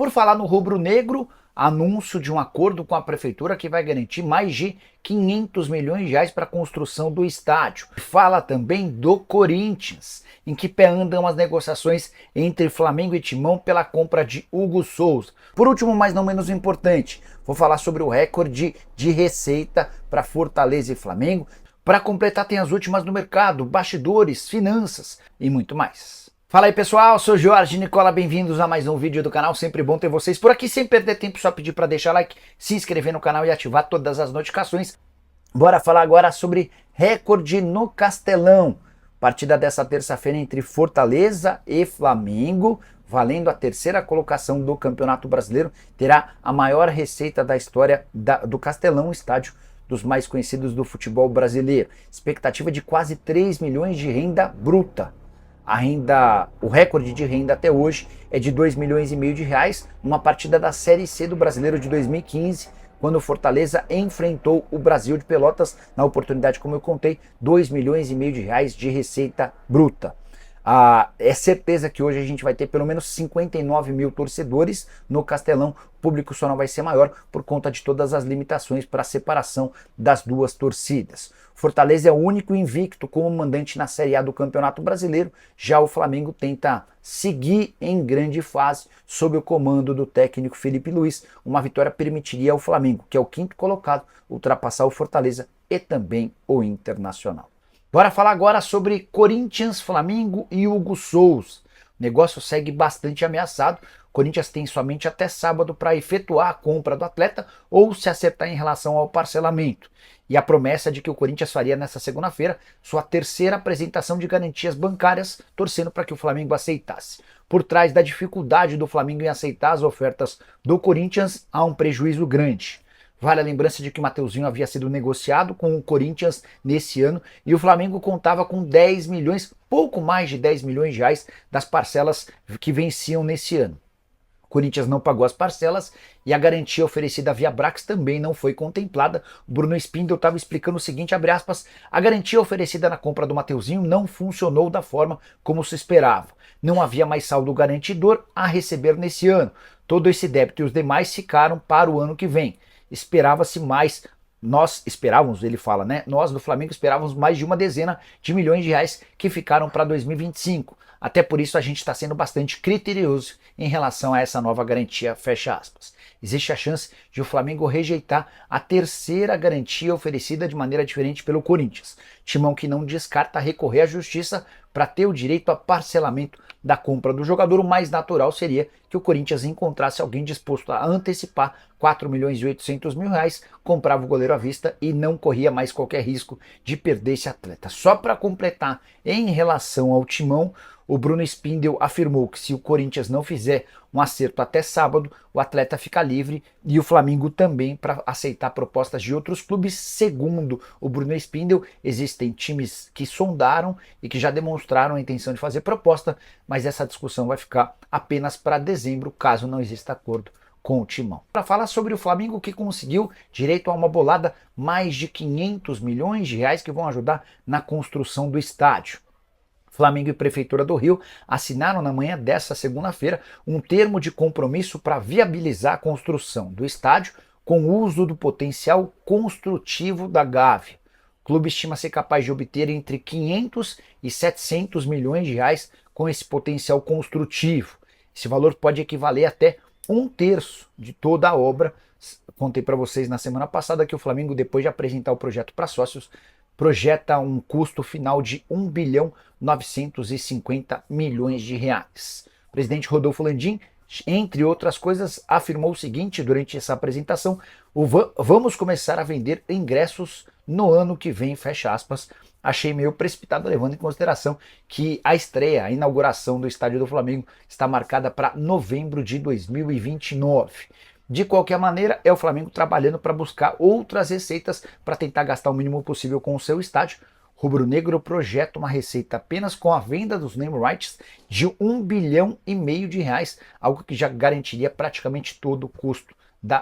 Por falar no rubro-negro, anúncio de um acordo com a prefeitura que vai garantir mais de 500 milhões de reais para a construção do estádio. Fala também do Corinthians, em que pé andam as negociações entre Flamengo e Timão pela compra de Hugo Souza. Por último, mas não menos importante, vou falar sobre o recorde de receita para Fortaleza e Flamengo. Para completar, tem as últimas no mercado, bastidores, finanças e muito mais. Fala aí pessoal, sou Jorge Nicola, bem-vindos a mais um vídeo do canal, sempre bom ter vocês por aqui, sem perder tempo, só pedir para deixar like, se inscrever no canal e ativar todas as notificações. Bora falar agora sobre recorde no Castelão, partida dessa terça-feira entre Fortaleza e Flamengo, valendo a terceira colocação do Campeonato Brasileiro, terá a maior receita da história do Castelão, estádio dos mais conhecidos do futebol brasileiro, expectativa de quase 3 milhões de renda bruta. O recorde de renda até hoje é de 2,5 milhões de reais numa partida da Série C do Brasileiro de 2015, quando o Fortaleza enfrentou o Brasil de Pelotas, na oportunidade, como eu contei, 2,5 milhões de reais de receita bruta. É certeza que hoje a gente vai ter pelo menos 59 mil torcedores no Castelão. O público só não vai ser maior por conta de todas as limitações para a separação das duas torcidas. Fortaleza é o único invicto como mandante na Série A do Campeonato Brasileiro. Já o Flamengo tenta seguir em grande fase sob o comando do técnico Felipe Luiz. Uma vitória permitiria ao Flamengo, que é o quinto colocado, ultrapassar o Fortaleza e também o Internacional. Bora falar agora sobre Corinthians, Flamengo e Hugo Souza. O negócio segue bastante ameaçado. O Corinthians tem somente até sábado para efetuar a compra do atleta ou se acertar em relação ao parcelamento. E a promessa de que o Corinthians faria nessa segunda-feira sua terceira apresentação de garantias bancárias, torcendo para que o Flamengo aceitasse. Por trás da dificuldade do Flamengo em aceitar as ofertas do Corinthians, há um prejuízo grande. Vale a lembrança de que o Mateuzinho havia sido negociado com o Corinthians nesse ano e o Flamengo contava com 10 milhões, pouco mais de 10 milhões de reais das parcelas que venciam nesse ano. O Corinthians não pagou as parcelas e a garantia oferecida via Brax também não foi contemplada. O Bruno Spindel estava explicando o seguinte, abre aspas, a garantia oferecida na compra do Mateuzinho não funcionou da forma como se esperava. Não havia mais saldo garantidor a receber nesse ano. Todo esse débito e os demais ficaram para o ano que vem. Esperava-se mais, nós esperávamos, ele fala, né? Nós do Flamengo esperávamos mais de uma dezena de milhões de reais que ficaram para 2025. Até por isso a gente está sendo bastante criterioso em relação a essa nova garantia, fecha aspas. Existe a chance de o Flamengo rejeitar a terceira garantia oferecida de maneira diferente pelo Corinthians. Timão que não descarta recorrer à justiça para ter o direito a parcelamento da compra do jogador. O mais natural seria que o Corinthians encontrasse alguém disposto a antecipar 4 milhões e 800 mil reais, comprava o goleiro à vista e não corria mais qualquer risco de perder esse atleta. Só para completar, em relação ao Timão, o Bruno Spindel afirmou que se o Corinthians não fizer um acerto até sábado, o atleta fica livre e o Flamengo também para aceitar propostas de outros clubes. Segundo o Bruno Spindel, existem times que sondaram e que já demonstraram a intenção de fazer proposta, mas essa discussão vai ficar apenas para dezembro, caso não exista acordo com o Timão. Para falar sobre o Flamengo, que conseguiu direito a uma bolada mais de 500 milhões de reais que vão ajudar na construção do estádio. Flamengo e Prefeitura do Rio assinaram na manhã desta segunda-feira um termo de compromisso para viabilizar a construção do estádio com o uso do potencial construtivo da Gávea. O clube estima ser capaz de obter entre 500 e 700 milhões de reais com esse potencial construtivo. Esse valor pode equivaler até 1/3 de toda a obra. Contei para vocês na semana passada que o Flamengo, depois de apresentar o projeto para sócios, projeta um custo final de 1 bilhão 950 milhões de reais. O presidente Rodolfo Landim, entre outras coisas, afirmou o seguinte durante essa apresentação: vamos começar a vender ingressos no ano que vem, fecha aspas. Achei meio precipitado, levando em consideração que a estreia, a inauguração do estádio do Flamengo está marcada para novembro de 2029. De qualquer maneira, é o Flamengo trabalhando para buscar outras receitas para tentar gastar o mínimo possível com o seu estádio. Rubro-Negro projeta uma receita apenas com a venda dos name rights de 1,5 bilhão de reais, algo que já garantiria praticamente todo o custo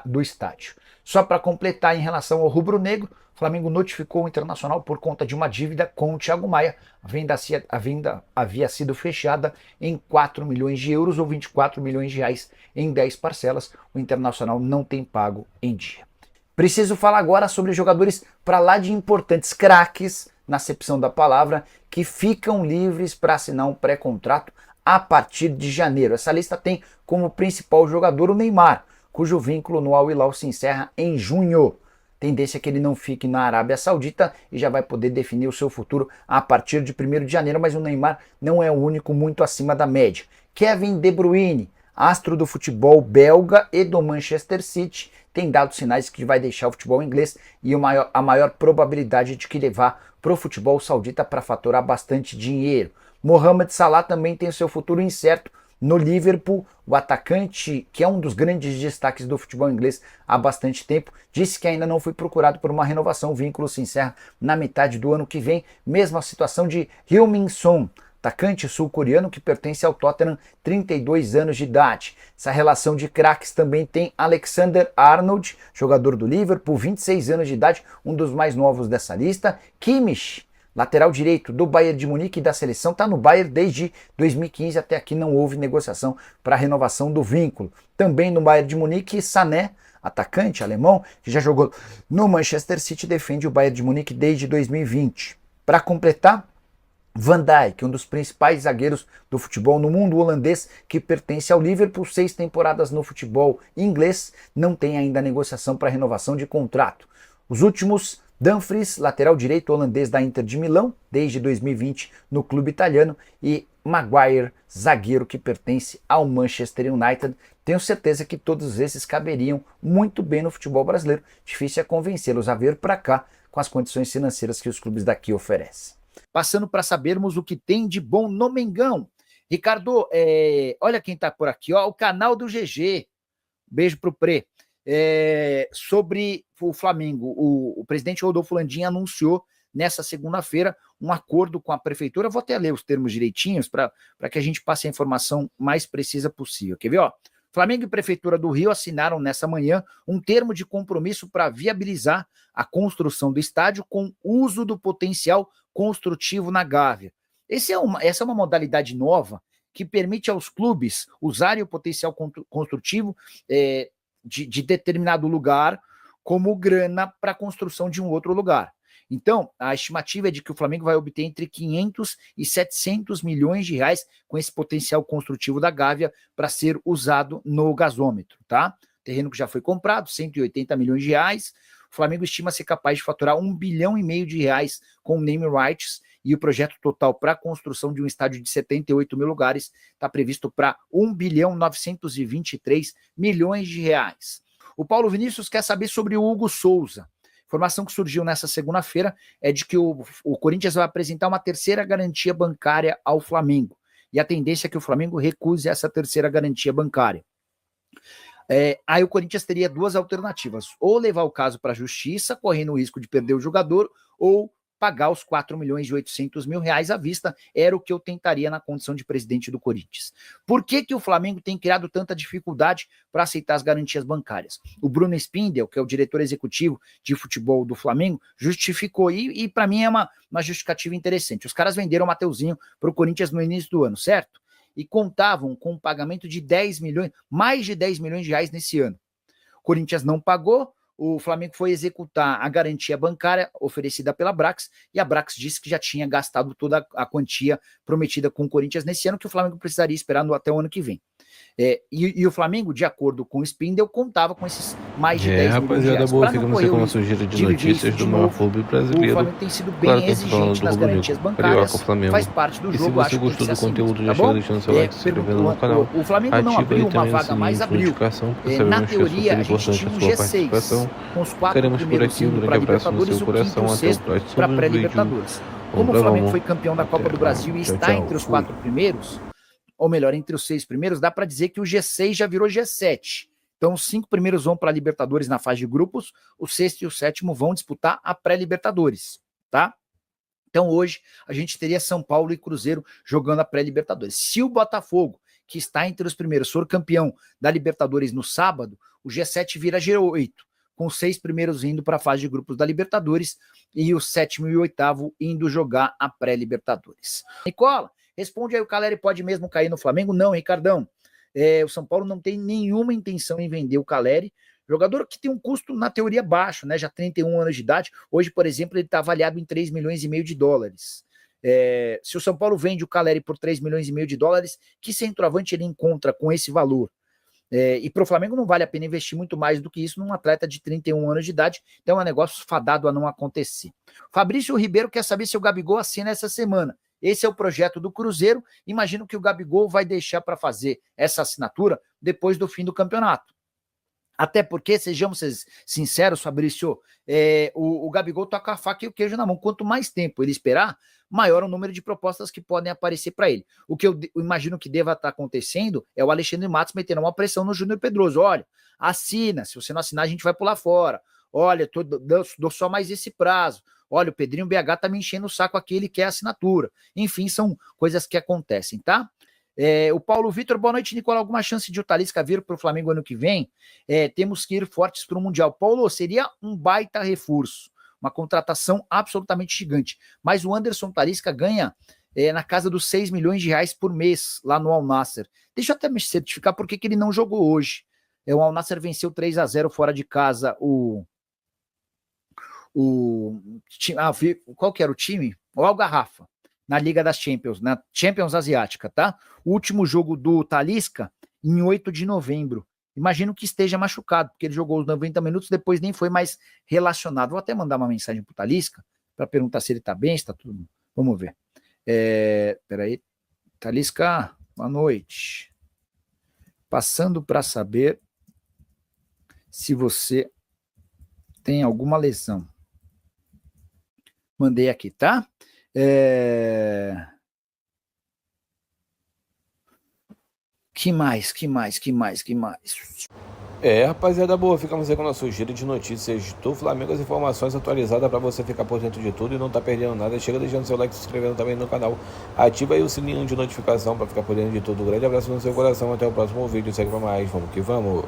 do estádio. Só para completar, em relação ao rubro-negro, o Flamengo notificou o Internacional por conta de uma dívida com o Thiago Maia. A venda havia sido fechada em 4 milhões de euros ou 24 milhões de reais em 10 parcelas. O Internacional não tem pago em dia. Preciso falar agora sobre jogadores para lá de importantes, craques, na acepção da palavra, que ficam livres para assinar um pré-contrato a partir de janeiro. Essa lista tem como principal jogador o Neymar, cujo vínculo no Al Hilal se encerra em junho. Tendência é que ele não fique na Arábia Saudita e já vai poder definir o seu futuro a partir de 1º de janeiro, mas o Neymar não é o único muito acima da média. Kevin De Bruyne, astro do futebol belga e do Manchester City, tem dado sinais que vai deixar o futebol inglês e a maior probabilidade de que levar para o futebol saudita para faturar bastante dinheiro. Mohamed Salah também tem o seu futuro incerto no Liverpool. O atacante, que é um dos grandes destaques do futebol inglês há bastante tempo, disse que ainda não foi procurado por uma renovação. O vínculo se encerra na metade do ano que vem. Mesma situação de Heung-min Son, atacante sul-coreano que pertence ao Tottenham, 32 anos de idade. Essa relação de craques também tem Alexander-Arnold, jogador do Liverpool, 26 anos de idade, um dos mais novos dessa lista. Kimmich, lateral direito do Bayern de Munique e da seleção, está no Bayern desde 2015, até aqui não houve negociação para renovação do vínculo. Também no Bayern de Munique, Sané, atacante alemão, que já jogou no Manchester City, defende o Bayern de Munique desde 2020. Para completar, Van Dijk, um dos principais zagueiros do futebol no mundo holandês, que pertence ao Liverpool, 6 temporadas no futebol inglês, não tem ainda negociação para renovação de contrato. Os últimos, Dumfries, lateral direito holandês da Inter de Milão, desde 2020 no clube italiano, e Maguire, zagueiro que pertence ao Manchester United. Tenho certeza que todos esses caberiam muito bem no futebol brasileiro. Difícil é convencê-los a vir para cá com as condições financeiras que os clubes daqui oferecem. Passando para sabermos o que tem de bom no Mengão. Ricardo, olha quem está por aqui, ó, o canal do GG. Beijo pro Prê. Sobre o Flamengo, o presidente Rodolfo Landim anunciou nessa segunda-feira um acordo com a prefeitura. Vou até ler os termos direitinhos para que a gente passe a informação mais precisa possível. Quer ver? Ó? Flamengo e Prefeitura do Rio assinaram nessa manhã um termo de compromisso para viabilizar a construção do estádio com uso do potencial construtivo na Gávea. Essa é uma modalidade nova que permite aos clubes usarem o potencial construtivo de determinado lugar como grana para a construção de um outro lugar. Então, a estimativa é de que o Flamengo vai obter entre 500 e 700 milhões de reais com esse potencial construtivo da Gávea para ser usado no gasômetro, tá? Terreno que já foi comprado, 180 milhões de reais. O Flamengo estima ser capaz de faturar 1,5 bilhão de reais com name rights, e o projeto total para a construção de um estádio de 78 mil lugares está previsto para 1 bilhão 923 milhões de reais. O Paulo Vinícius quer saber sobre o Hugo Souza. Informação que surgiu nessa segunda-feira é de que o Corinthians vai apresentar uma terceira garantia bancária ao Flamengo. E a tendência é que o Flamengo recuse essa terceira garantia bancária. Aí o Corinthians teria duas alternativas: ou levar o caso para a justiça, correndo o risco de perder o jogador, ou pagar os 4 milhões e 800 mil reais à vista. Era o que eu tentaria na condição de presidente do Corinthians. Por que o Flamengo tem criado tanta dificuldade para aceitar as garantias bancárias? O Bruno Spindel, que é o diretor executivo de futebol do Flamengo, justificou, e para mim é uma justificativa interessante. Os caras venderam o Mateuzinho para o Corinthians no início do ano, certo? E contavam com um pagamento de 10 milhões, mais de 10 milhões de reais nesse ano. O Corinthians não pagou, o Flamengo foi executar a garantia bancária oferecida pela Brax, e a Brax disse que já tinha gastado toda a quantia prometida com o Corinthians nesse ano, que o Flamengo precisaria esperar até o ano que vem. E o Flamengo, de acordo com o Spindel, contava com esses mais de 10 milhões de reais. Boa, ficamos com uma sujeira de notícias do maior clube brasileiro. O Flamengo tem sido bem exigente nas garantias bancárias, Carioca, faz parte do jogo. E se você gostou do conteúdo, já chega deixando seu like, se inscrevendo no canal. O Flamengo não abriu uma vaga, mais abriu. Na teoria, a gente tinha um G6, com os 4 primeiros indo para a Libertadores e o 5º e o 6º para a pré-Libertadores. Como o Flamengo foi campeão da Copa do Brasil e está entre os 4 primeiros, ou melhor, entre os 6 primeiros, dá para dizer que o G6 já virou G7. Então, os 5 primeiros vão para a Libertadores na fase de grupos, o 6º e o 7º vão disputar a pré-Libertadores, tá? Então, hoje, a gente teria São Paulo e Cruzeiro jogando a pré-Libertadores. Se o Botafogo, que está entre os primeiros, for campeão da Libertadores no sábado, o G7 vira G8, com os 6 primeiros indo para a fase de grupos da Libertadores e o 7º e o 8º indo jogar a pré-Libertadores. Nicola, responde aí, o Caleri pode mesmo cair no Flamengo? Não, Ricardão. O São Paulo não tem nenhuma intenção em vender o Caleri, jogador que tem um custo, na teoria, baixo, né? Já 31 anos de idade. Hoje, por exemplo, ele está avaliado em 3,5 milhões de dólares. Se o São Paulo vende o Caleri por 3,5 milhões de dólares, que centroavante ele encontra com esse valor? E para o Flamengo não vale a pena investir muito mais do que isso num atleta de 31 anos de idade, então é um negócio fadado a não acontecer. Fabrício Ribeiro quer saber se o Gabigol assina essa semana. Esse é o projeto do Cruzeiro. Imagino que o Gabigol vai deixar para fazer essa assinatura depois do fim do campeonato. Até porque, sejamos sinceros, Fabrício, o Gabigol tá com a faca e o queijo na mão. Quanto mais tempo ele esperar, maior o número de propostas que podem aparecer para ele. O que eu imagino que deva estar acontecendo é o Alexandre Matos metendo uma pressão no Júnior Pedroso. Olha, assina, se você não assinar a gente vai pular fora. Olha, dou só mais esse prazo. Olha, o Pedrinho BH tá me enchendo o saco aqui, ele quer assinatura. Enfim, são coisas que acontecem, tá? O Paulo Vitor, boa noite, Nicolau. Alguma chance de o Talisca vir para o Flamengo ano que vem? Temos que ir fortes para o Mundial. Paulo, seria um baita reforço, uma contratação absolutamente gigante. Mas o Anderson Talisca ganha na casa dos 6 milhões de reais por mês lá no Al Nassr. Deixa eu até me certificar por que ele não jogou hoje. O Al Nassr venceu 3-0 fora de casa qual que era o time? O Al Garrafa, na Liga das Champions, na Champions Asiática, tá? O último jogo do Talisca em 8 de novembro. Imagino que esteja machucado, porque ele jogou os 90 minutos, depois nem foi mais relacionado. Vou até mandar uma mensagem pro Talisca para perguntar se ele tá bem, se tá tudo. Vamos ver. Peraí. Talisca, boa noite. Passando para saber se você tem alguma lesão. Mandei aqui, tá? Que mais? Rapaziada boa, ficamos aí com o nosso giro de notícias do Flamengo, as informações atualizadas para você ficar por dentro de tudo e não tá perdendo nada. Chega deixando seu like, se inscrevendo também no canal, ativa aí o sininho de notificação para ficar por dentro de tudo. Um grande abraço no seu coração, até o próximo vídeo, segue pra mais, vamos que vamos.